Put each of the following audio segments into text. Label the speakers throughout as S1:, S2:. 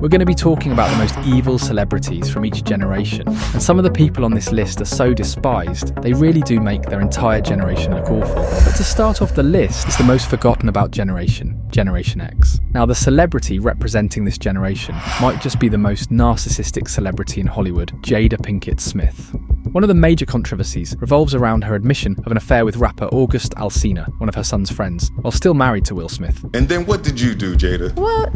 S1: We're going to be talking about the most evil celebrities from each generation, and some of the people on this list are so despised, they really do make their entire generation look awful. But to start off the list is the most forgotten about generation, Generation X. Now, the celebrity representing this generation might just be the most narcissistic celebrity in Hollywood, Jada Pinkett Smith. One of the major controversies revolves around her admission of an affair with rapper August Alsina, one of her son's friends, while still married to Will Smith.
S2: And then what did you do, Jada?
S3: Well,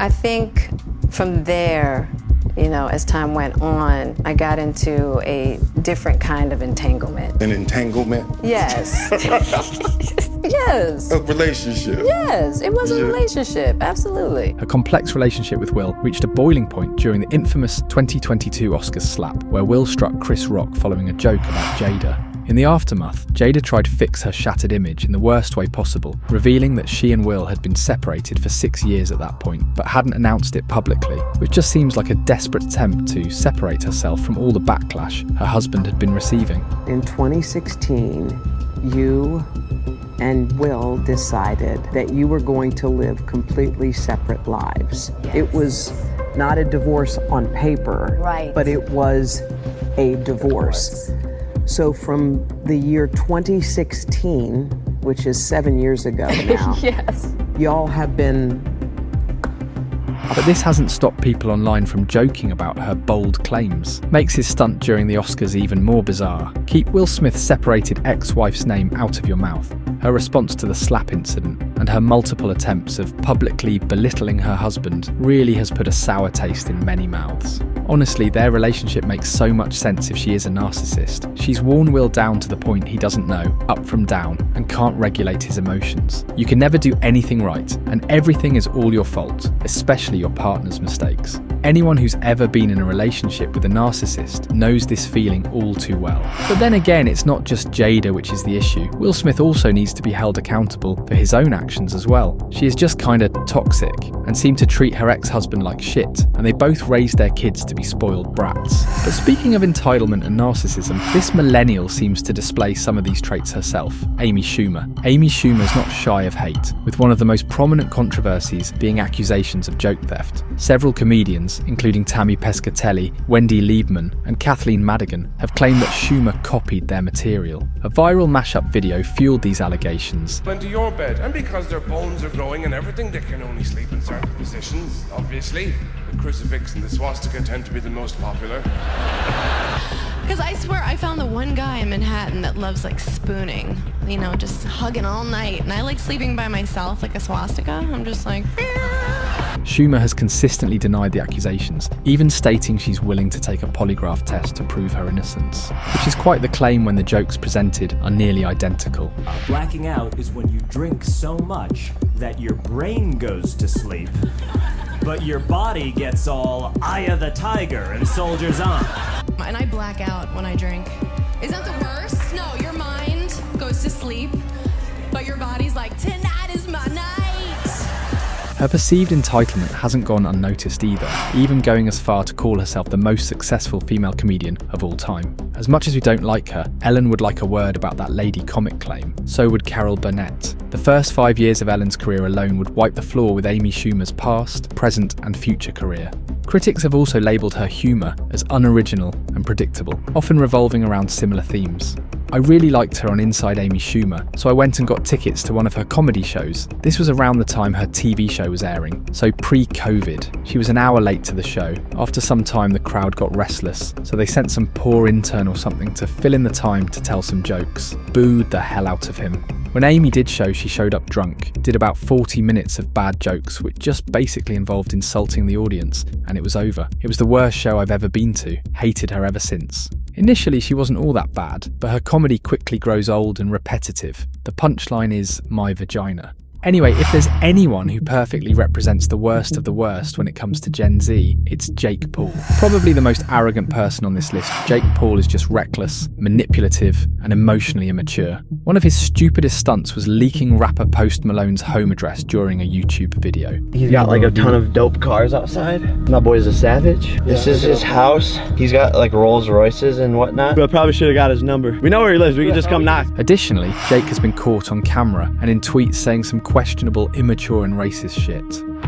S3: I think from there, as time went on, I got into a different kind of entanglement.
S2: An entanglement?
S3: Yes. Yes.
S2: A relationship?
S3: Yes, it was a relationship, absolutely.
S1: Her complex relationship with Will reached a boiling point during the infamous 2022 Oscars slap, where Will struck Chris Rock following a joke about Jada. In the aftermath, Jada tried to fix her shattered image in the worst way possible, revealing that she and Will had been separated for 6 years at that point, but hadn't announced it publicly, which just seems like a desperate attempt to separate herself from all the backlash her husband had been receiving.
S4: In 2016, you and Will decided that you were going to live completely separate lives.
S3: Yes.
S4: It was not a divorce on paper,
S3: Right.
S4: but it was a divorce. So from the year 2016, which is 7 years ago now,
S3: Yes.
S4: y'all have been.
S1: But this hasn't stopped people online from joking about her bold claims. Makes his stunt during the Oscars even more bizarre. Keep Will Smith's separated ex-wife's name out of your mouth. Her response to the slap incident and her multiple attempts of publicly belittling her husband really has put a sour taste in many mouths. Honestly, their relationship makes so much sense if she is a narcissist. She's worn Will down to the point he doesn't know, up from down, and can't regulate his emotions. You can never do anything right, and everything is all your fault, especially your partner's mistakes. Anyone who's ever been in a relationship with a narcissist knows this feeling all too well. But then again, it's not just Jada which is the issue. Will Smith also needs to be held accountable for his own actions as well. She is just kinda toxic and seemed to treat her ex-husband like shit, and they both raised their kids to be spoiled brats. But speaking of entitlement and narcissism, this millennial seems to display some of these traits herself, Amy Schumer. Amy Schumer's not shy of hate, with one of the most prominent controversies being accusations of joke theft. Several comedians, including Tammy Pescatelli, Wendy Liebman, and Kathleen Madigan, have claimed that Schumer copied their material. A viral mashup video fueled these allegations.
S5: Into your bed, and because their bones are growing and everything, they can only sleep in certain positions, obviously. The crucifix and the swastika tend to be the most popular.
S6: Because I swear I found the one guy in Manhattan that loves spooning, just hugging all night. And I like sleeping by myself like a swastika. I'm just like...
S1: Schumer has consistently denied the accusations, even stating she's willing to take a polygraph test to prove her innocence, which is quite the claim when the jokes presented are nearly identical.
S7: Blacking out is when you drink so much that your brain goes to sleep, but your body gets all Eye of the Tiger and Soldiers On.
S6: And I black out when I drink. Is that the worst? No, your mind goes to sleep, but your body's like, tonight is my night.
S1: Her perceived entitlement hasn't gone unnoticed either, even going as far to call herself the most successful female comedian of all time. As much as we don't like her, Ellen would like a word about that lady comic claim. So would Carol Burnett. The first 5 years of Ellen's career alone would wipe the floor with Amy Schumer's past, present and future career. Critics have also labelled her humour as unoriginal and predictable, often revolving around similar themes. I really liked her on Inside Amy Schumer, so I went and got tickets to one of her comedy shows. This was around the time her TV show was airing, so pre-COVID. She was an hour late to the show. After some time, the crowd got restless, so they sent some poor intern or something to fill in the time to tell some jokes. Booed the hell out of him. When Amy did show, she showed up drunk, did about 40 minutes of bad jokes, which just basically involved insulting the audience, and it was over. It was the worst show I've ever been to. Hated her ever since. Initially, she wasn't all that bad, but her comedy quickly grows old and repetitive. The punchline is, my vagina. Anyway, if there's anyone who perfectly represents the worst of the worst when it comes to Gen Z, it's Jake Paul. Probably the most arrogant person on this list, Jake Paul is just reckless, manipulative, and emotionally immature. One of his stupidest stunts was leaking rapper Post Malone's home address during a YouTube video.
S8: He's got a ton of dope cars outside. My boy's a savage. This is his house. He's got Rolls Royces and whatnot.
S9: We probably should have got his number. We know where he lives. We can just come knock.
S1: Additionally, Jake has been caught on camera and in tweets saying some questionable, immature and racist shit.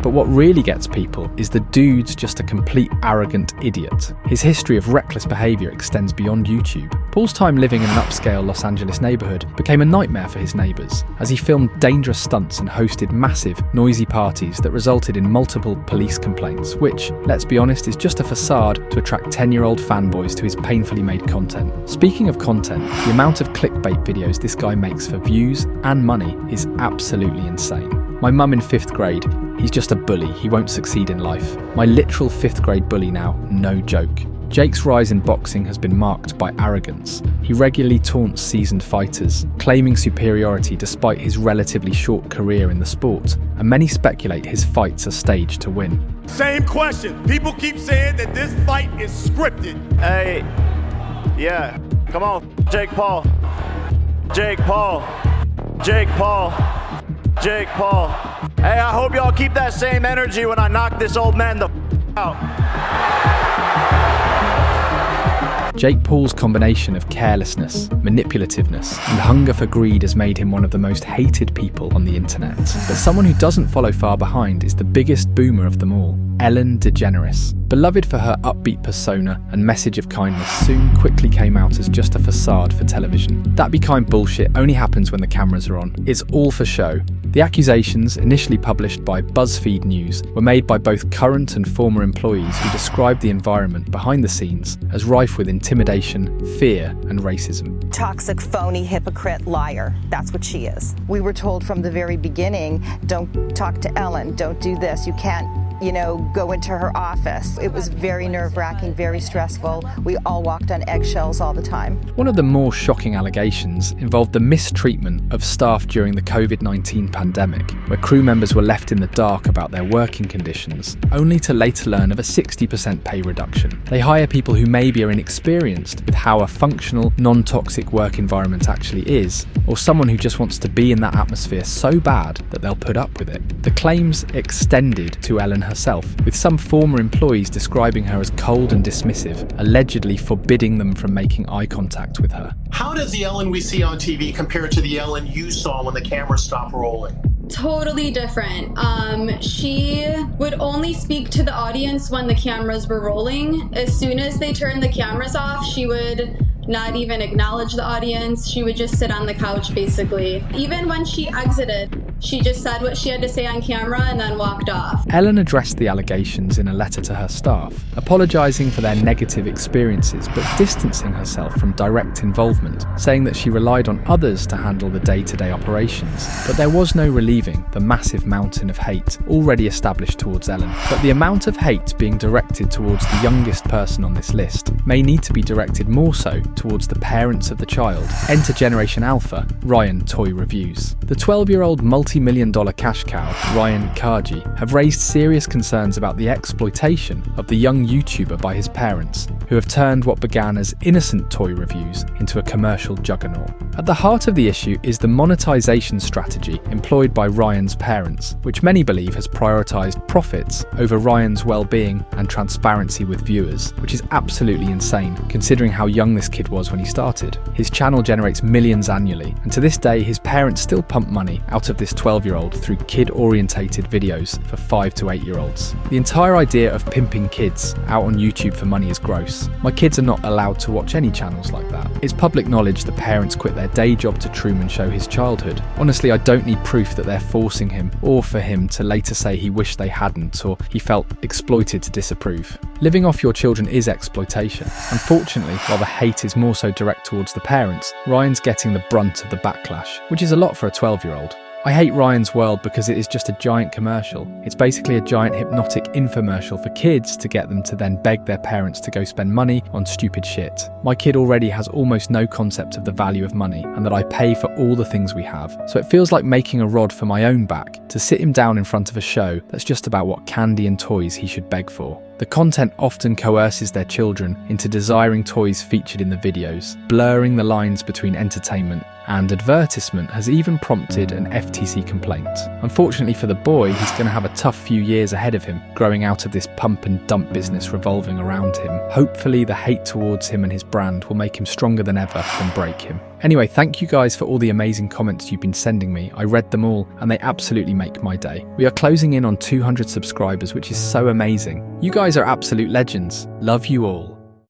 S1: But what really gets people is the dude's just a complete arrogant idiot. His history of reckless behaviour extends beyond YouTube. Paul's time living in an upscale Los Angeles neighbourhood became a nightmare for his neighbours, as he filmed dangerous stunts and hosted massive, noisy parties that resulted in multiple police complaints, which, let's be honest, is just a facade to attract 10-year-old fanboys to his painfully made content. Speaking of content, the amount of clickbait videos this guy makes for views and money is absolutely insane. My mum in 5th grade, he's just a bully, he won't succeed in life. My literal 5th grade bully now, no joke. Jake's rise in boxing has been marked by arrogance. He regularly taunts seasoned fighters, claiming superiority despite his relatively short career in the sport, and many speculate his fights are staged to win.
S9: Same question. People keep saying that this fight is scripted.
S8: Hey, yeah, come on, Jake Paul. Jake Paul. Jake Paul. Jake Paul. Hey, I hope y'all keep that same energy when I knock this old man the out.
S1: Jake Paul's combination of carelessness, manipulativeness, and hunger for greed has made him one of the most hated people on the internet. But someone who doesn't follow far behind is the biggest boomer of them all, Ellen DeGeneres. Beloved for her upbeat persona and message of kindness, soon quickly came out as just a facade for television. That be kind bullshit only happens when the cameras are on. It's all for show. The accusations, initially published by BuzzFeed News, were made by both current and former employees who described the environment behind the scenes as rife with intimidation, fear, and racism.
S10: Toxic, phony, hypocrite, liar. That's what she is. We were told from the very beginning, don't talk to Ellen, don't do this, you can't, go into her office. It was very nerve-wracking, very stressful. We all walked on eggshells all the time.
S1: One of the more shocking allegations involved the mistreatment of staff during the COVID-19 pandemic, where crew members were left in the dark about their working conditions, only to later learn of a 60% pay reduction. They hire people who maybe are inexperienced with how a functional, non-toxic work environment actually is, or someone who just wants to be in that atmosphere so bad that they'll put up with it. The claims extended to Ellen herself, with some former employees describing her as cold and dismissive, allegedly forbidding them from making eye contact with her.
S11: How does the Ellen we see on TV compare to the Ellen you saw when the camera stopped rolling?
S12: Totally different. She would only speak to the audience when the cameras were rolling. As soon as they turned the cameras off, she would not even acknowledge the audience. She would just sit on the couch, basically. Even when she exited, she just said what she had to say on camera and then walked off.
S1: Ellen addressed the allegations in a letter to her staff, apologising for their negative experiences but distancing herself from direct involvement, saying that she relied on others to handle the day-to-day operations. But there was no relieving the massive mountain of hate already established towards Ellen. But the amount of hate being directed towards the youngest person on this list may need to be directed more so towards the parents of the child. Enter Generation Alpha, Ryan Toy Reviews. The 12-year-old multi-million-dollar cash cow, Ryan Kaji, have raised serious concerns about the exploitation of the young YouTuber by his parents, who have turned what began as innocent toy reviews into a commercial juggernaut. At the heart of the issue is the monetization strategy employed by Ryan's parents, which many believe has prioritised profits over Ryan's well-being and transparency with viewers, which is absolutely insane considering how young this kid was when he started. His channel generates millions annually, and to this day his parents still pump money out of this 12-year-old through kid-orientated videos for 5 to 8-year-olds. The entire idea of pimping kids out on YouTube for money is gross. My kids are not allowed to watch any channels like that. It's public knowledge the parents quit their day job to Truman show his childhood. Honestly, I don't need proof that they're forcing him, or for him to later say he wished they hadn't, or he felt exploited to disapprove. Living off your children is exploitation. Unfortunately, while the hate is more so direct towards the parents, Ryan's getting the brunt of the backlash, which is a lot for a 12-year-old. I hate Ryan's world because it is just a giant commercial. It's basically a giant hypnotic infomercial for kids to get them to then beg their parents to go spend money on stupid shit. My kid already has almost no concept of the value of money and that I pay for all the things we have. So it feels like making a rod for my own back to sit him down in front of a show that's just about what candy and toys he should beg for. The content often coerces their children into desiring toys featured in the videos, blurring the lines between entertainment and advertisement has even prompted an FTC complaint. Unfortunately for the boy, he's going to have a tough few years ahead of him, growing out of this pump and dump business revolving around him. Hopefully the hate towards him and his brand will make him stronger than ever than break him. Anyway, thank you guys for all the amazing comments you've been sending me. I read them all and they absolutely make my day. We are closing in on 200 subscribers, which is so amazing. You guys are absolute legends. Love you all.